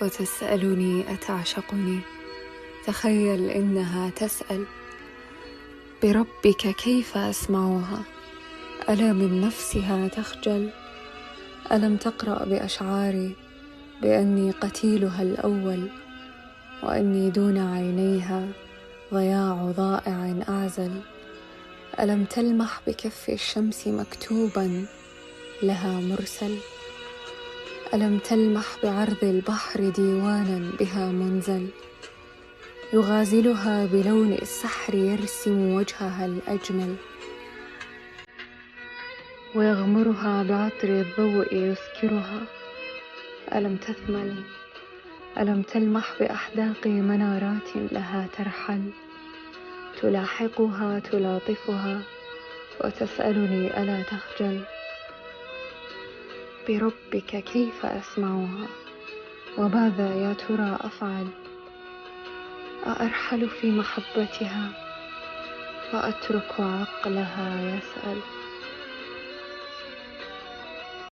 وتسألني أتعشقني. تخيل إنها تسأل: بربك كيف أسمعها؟ ألا من نفسها تخجل؟ ألم تقرأ بأشعاري بأني قتيلها الأول، وأني دون عينيها ضياع ضائع أعزل؟ ألم تلمح بكف الشمس مكتوبا لها مرسل؟ ألم تلمح بعرض البحر ديوانا بها منزل؟ يغازلها بلون السحر يرسم وجهها الأجمل، ويغمرها بعطر الضوء يسكرها. ألم تثمل؟ ألم تلمح بأحداق منارات لها ترحل، تلاحقها تلاطفها وتسألني ألا تخجل؟ بربك كيف أسمعها؟ وماذا يا ترى أفعل؟ أأرحل في محبتها وأترك عقلها يسأل؟